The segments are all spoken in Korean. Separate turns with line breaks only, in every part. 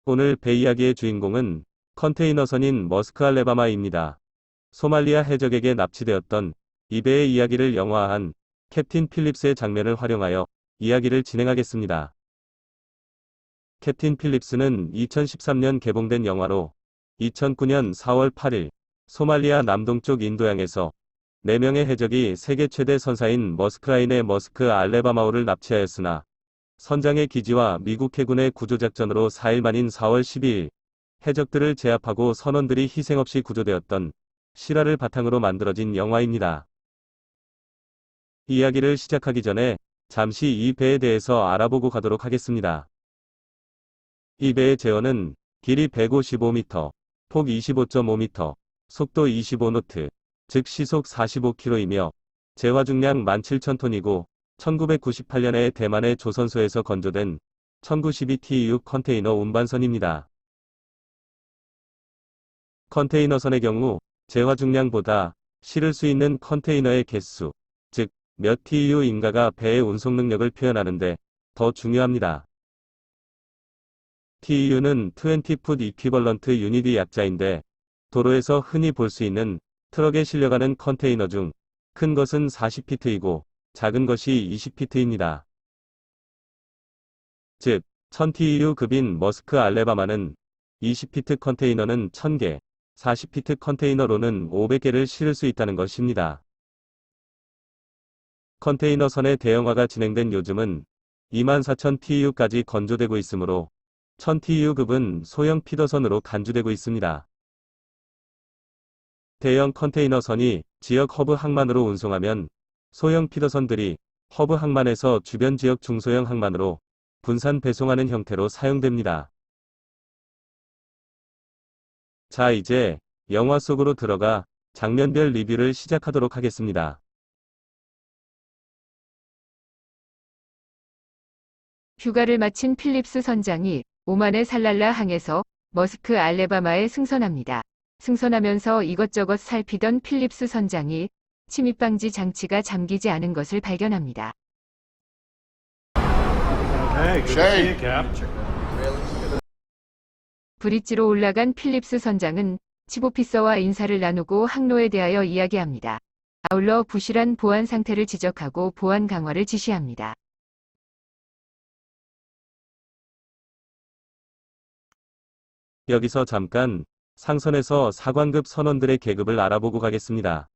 오늘 배 이야기의 주인공은 컨테이너선인 머스크 알래바마입니다. 소말리아 해적에게 납치되었던 이 배의 이야기를 영화화한 캡틴 필립스의 장면을 활용하여 이야기를 진행하겠습니다. 캡틴 필립스는 2013년 개봉된 영화로 2009년 4월 8일 소말리아 남동쪽 인도양에서 4명의 해적이 세계 최대 선사인 머스크라인의 머스크 알래바마호를 납치하였으나 선장의 기지와 미국 해군의 구조작전으로 4일 만인 4월 12일 해적들을 제압하고 선원들이 희생 없이 구조되었던 실화를 바탕으로 만들어진 영화입니다. 이야기를 시작하기 전에 잠시 이 배에 대해서 알아보고 가도록 하겠습니다. 이 배의 제어는 길이 155m, 폭 25.5m, 속도 25노트, 즉 시속 45km이며 제화 중량 17,000톤이고 1998년에 대만의 조선소에서 건조된 1912TEU 컨테이너 운반선입니다. 컨테이너선의 경우 제화 중량보다 실을 수 있는 컨테이너의 개수, 즉 몇 TEU인가가 배의 운송 능력을 표현하는데 더 중요합니다. TEU는 20풋 이퀴벌런트 유닛의 약자인데 도로에서 흔히 볼 수 있는 트럭에 실려가는 컨테이너 중 큰 것은 40피트이고 작은 것이 20피트입니다. 즉 1000TEU급인 머스크 알래바마는 20피트 컨테이너는 1000개, 40피트 컨테이너로는 500개를 실을 수 있다는 것입니다. 컨테이너선의 대형화가 진행된 요즘은 24,000TEU까지 건조되고 있으므로 1000TEU급은 소형 피더선으로 간주되고 있습니다. 대형 컨테이너선이 지역 허브 항만으로 운송하면 소형 피더선들이 허브 항만에서 주변 지역 중소형 항만으로 분산 배송하는 형태로 사용됩니다. 자, 이제 영화 속으로 들어가 장면별 리뷰를 시작하도록 하겠습니다.
휴가를 마친 필립스 선장이 오만의 살랄라 항에서 머스크 알래바마에 승선합니다. 승선하면서 이것저것 살피던 필립스 선장이 침입방지 장치가 잠기지 않은 것을 발견합니다.
Hey, good to see you, Cap.
브릿지로 올라간 필립스 선장은 치보피서와 인사를 나누고 항로에 대하여 이야기합니다. 아울러 부실한 보안 상태를 지적하고 보안 강화를 지시합니다.
여기서 잠깐 상선에서 사관급 선원들의 계급을 알아보고 가겠습니다.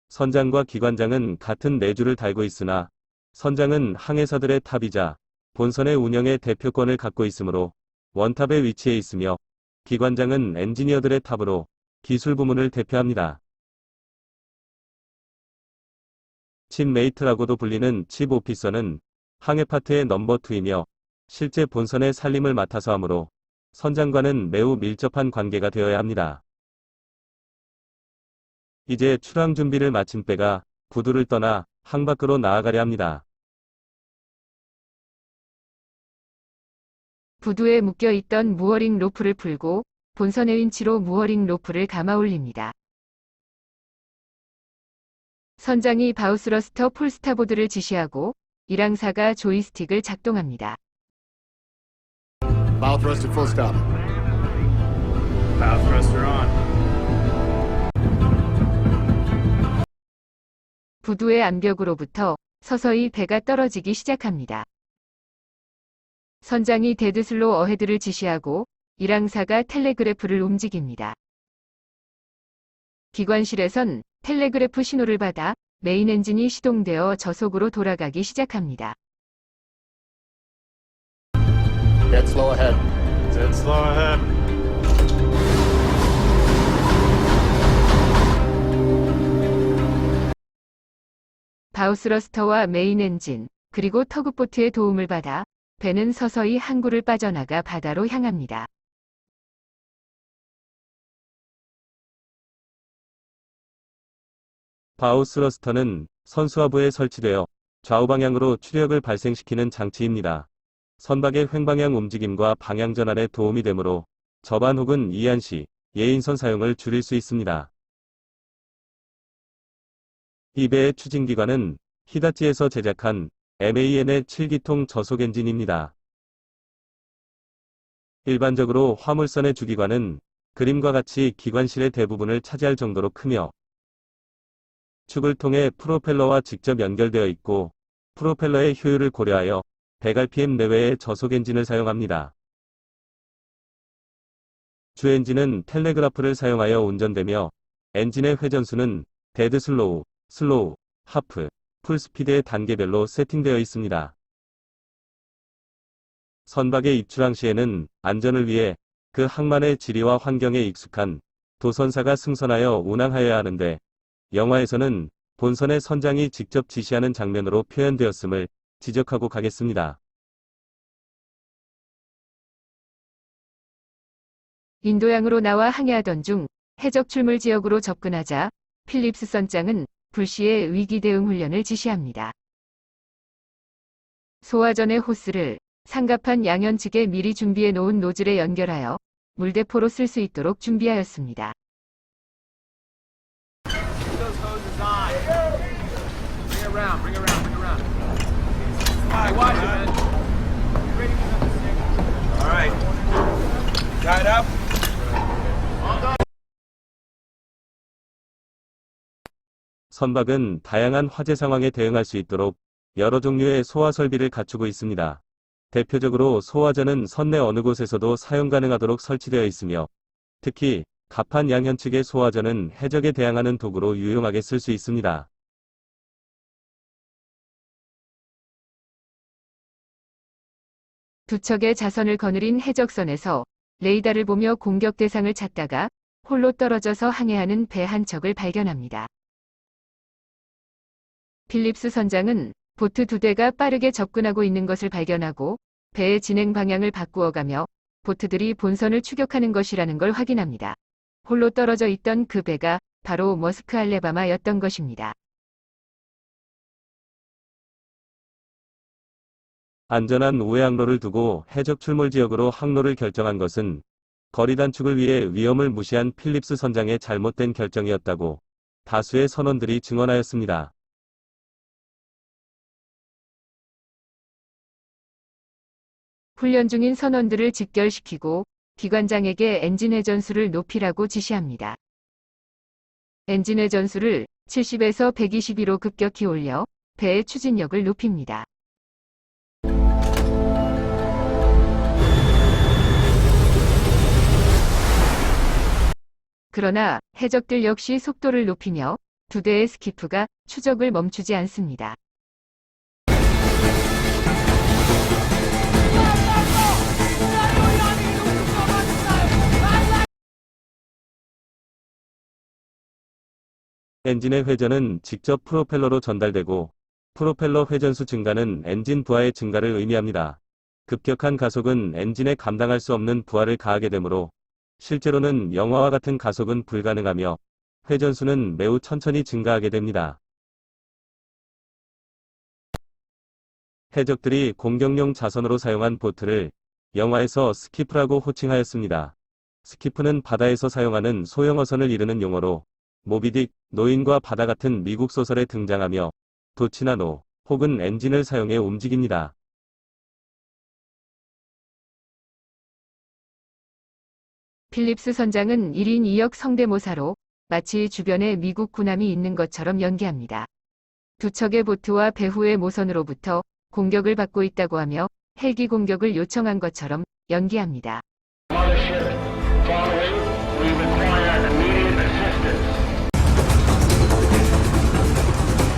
선장과 기관장은 같은 내주를 달고 있으나 선장은 항해사들의 탑이자 본선의 운영의 대표권을 갖고 있으므로 원탑에 위치해 있으며 기관장은 엔지니어들의 탑으로 기술 부문을 대표합니다. 칩메이트라고도 불리는 칩 오피서는 항해 파트의 넘버 2이며 실제 본선의 살림을 맡아서 하므로 선장과는 매우 밀접한 관계가 되어야 합니다. 이제 출항 준비를 마친 배가 부두를 떠나 항 밖으로 나아가려 합니다.
부두에 묶여있던 무어링 로프를 풀고 본선의 윈치로 무어링 로프를 감아 올립니다. 선장이 바우스러스터 폴스타보드를 지시하고 일항사가 조이스틱을 작동합니다.
Bow thruster full stop.
Bow thruster on.
부두의 암벽으로부터 서서히 배가 떨어지기 시작합니다. 선장이 데드슬로 어헤드를 지시하고 일항사가 텔레그래프를 움직입니다. 기관실에선 텔레그래프 신호를 받아 메인 엔진이 시동되어 저속으로 돌아가기 시작합니다.
Dead slow ahead.
Dead slow ahead.
바우스러스터와 메인 엔진, 그리고 터그보트의 도움을 받아 배는 서서히 항구를 빠져나가 바다로 향합니다.
바우스러스터는 선수하부에 설치되어 좌우 방향으로 추력을 발생시키는 장치입니다. 선박의 횡방향 움직임과 방향 전환에 도움이 되므로 접안 혹은 이안 시 예인선 사용을 줄일 수 있습니다. 이 배의 추진기관은 히다치에서 제작한 MAN의 7기통 저속 엔진입니다. 일반적으로 화물선의 주기관은 그림과 같이 기관실의 대부분을 차지할 정도로 크며 축을 통해 프로펠러와 직접 연결되어 있고 프로펠러의 효율을 고려하여 100rpm 내외의 저속 엔진을 사용합니다. 주 엔진은 텔레그라프를 사용하여 운전되며 엔진의 회전수는 데드 슬로우, 슬로우, 하프, 풀스피드의 단계별로 세팅되어 있습니다. 선박의 입출항 시에는 안전을 위해 그 항만의 지리와 환경에 익숙한 도선사가 승선하여 운항하여야 하는데 영화에서는 본선의 선장이 직접 지시하는 장면으로 표현되었음을 지적하고 가겠습니다.
인도양으로 나와 항해하던 중 해적 출몰 지역으로 접근하자 필립스 선장은 불시에 위기 대응 훈련을 지시합니다. 소화전의 호스를 상갑한 양현측에 미리 준비해 놓은 노즐에 연결하여 물대포로 쓸 수 있도록 준비하였습니다.
선박은 다양한 화재 상황에 대응할 수 있도록 여러 종류의 소화 설비를 갖추고 있습니다. 대표적으로 소화전은 선내 어느 곳에서도 사용 가능하도록 설치되어 있으며 특히 갑판 양현측의 소화전은 해적에 대항하는 도구로 유용하게 쓸 수 있습니다.
두 척의 자선을 거느린 해적선에서 레이더를 보며 공격 대상을 찾다가 홀로 떨어져서 항해하는 배 한 척을 발견합니다. 필립스 선장은 보트 두 대가 빠르게 접근하고 있는 것을 발견하고 배의 진행 방향을 바꾸어가며 보트들이 본선을 추격하는 것이라는 걸 확인합니다. 홀로 떨어져 있던 그 배가 바로 머스크 알래바마였던 것입니다.
안전한 우회항로를 두고 해적 출몰 지역으로 항로를 결정한 것은 거리 단축을 위해 위험을 무시한 필립스 선장의 잘못된 결정이었다고 다수의 선원들이 증언하였습니다.
훈련 중인 선원들을 직결시키고 기관장에게 엔진 회전수를 높이라고 지시합니다. 엔진 회전수를 70에서 120으로 급격히 올려 배의 추진력을 높입니다. 그러나 해적들 역시 속도를 높이며 두 대의 스키프가 추적을 멈추지 않습니다.
엔진의 회전은 직접 프로펠러로 전달되고 프로펠러 회전수 증가는 엔진 부하의 증가를 의미합니다. 급격한 가속은 엔진에 감당할 수 없는 부하를 가하게 되므로 실제로는 영화와 같은 가속은 불가능하며 회전수는 매우 천천히 증가하게 됩니다. 해적들이 공격용 자선으로 사용한 보트를 영화에서 스키프라고 호칭하였습니다. 스키프는 바다에서 사용하는 소형 어선을 이르는 용어로 모비딕, 노인과 바다 같은 미국 소설에 등장하며 돛이나 노 혹은 엔진을 사용해 움직입니다.
필립스 선장은 1인 2역 성대모사로 마치 주변에 미국 군함이 있는 것처럼 연기합니다. 두 척의 보트와 배후의 모선으로부터 공격을 받고 있다고 하며 헬기 공격을 요청한 것처럼 연기합니다.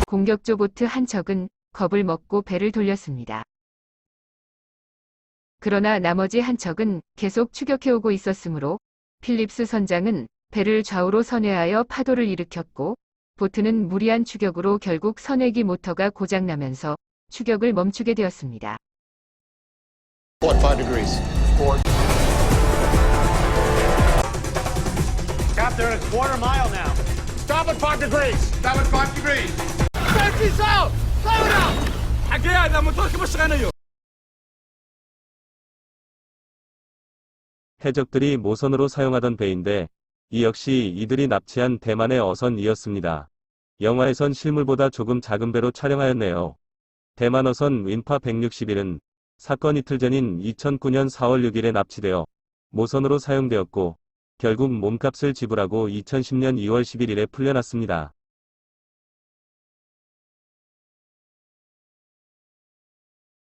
공격조 보트 한 척은 겁을 먹고 배를 돌렸습니다. 그러나 나머지 한 척은 계속 추격해오고 있었으므로 필립스 선장은 배를 좌우로 선회하여 파도를 일으켰고 보트는 무리한 추격으로 결국 선회기 모터가 고장나면서 추격을 멈추게 되었습니다.
Port 5 degrees.
Captain, a quarter mile now.
Stop at 5 degrees.
Stop at 5 degrees.
해적들이 모선으로 사용하던 배인데 이 역시 이들이 납치한 대만의 어선이었습니다. 영화에선 실물보다 조금 작은 배로 촬영하였네요. 대만 어선 윈파 161은 사건 이틀 전인 2009년 4월 6일에 납치되어 모선으로 사용되었고, 결국 몸값을 지불하고 2010년 2월 11일에 풀려났습니다.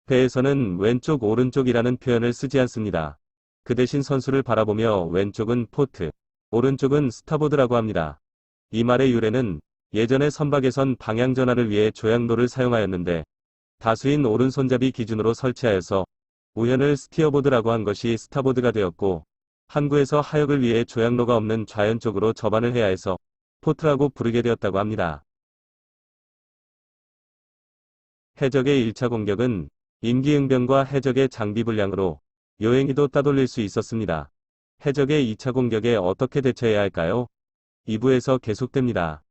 배에서는 왼쪽 오른쪽이라는 표현을 쓰지 않습니다. 그 대신 선수를 바라보며 왼쪽은 포트, 오른쪽은 스타보드라고 합니다. 이 말의 유래는 예전에 선박에선 방향 전환을 위해 조향로를 사용하였는데 다수인 오른손잡이 기준으로 설치하여서 우현을 스티어보드라고 한 것이 스타보드가 되었고, 항구에서 하역을 위해 조향로가 없는 좌현 쪽으로 접안을 해야 해서 포트라고 부르게 되었다고 합니다. 해적의 1차 공격은 임기응변과 해적의 장비 불량으로 요행이도 따돌릴 수 있었습니다. 해적의 2차 공격에 어떻게 대처해야 할까요? 2부에서 계속됩니다.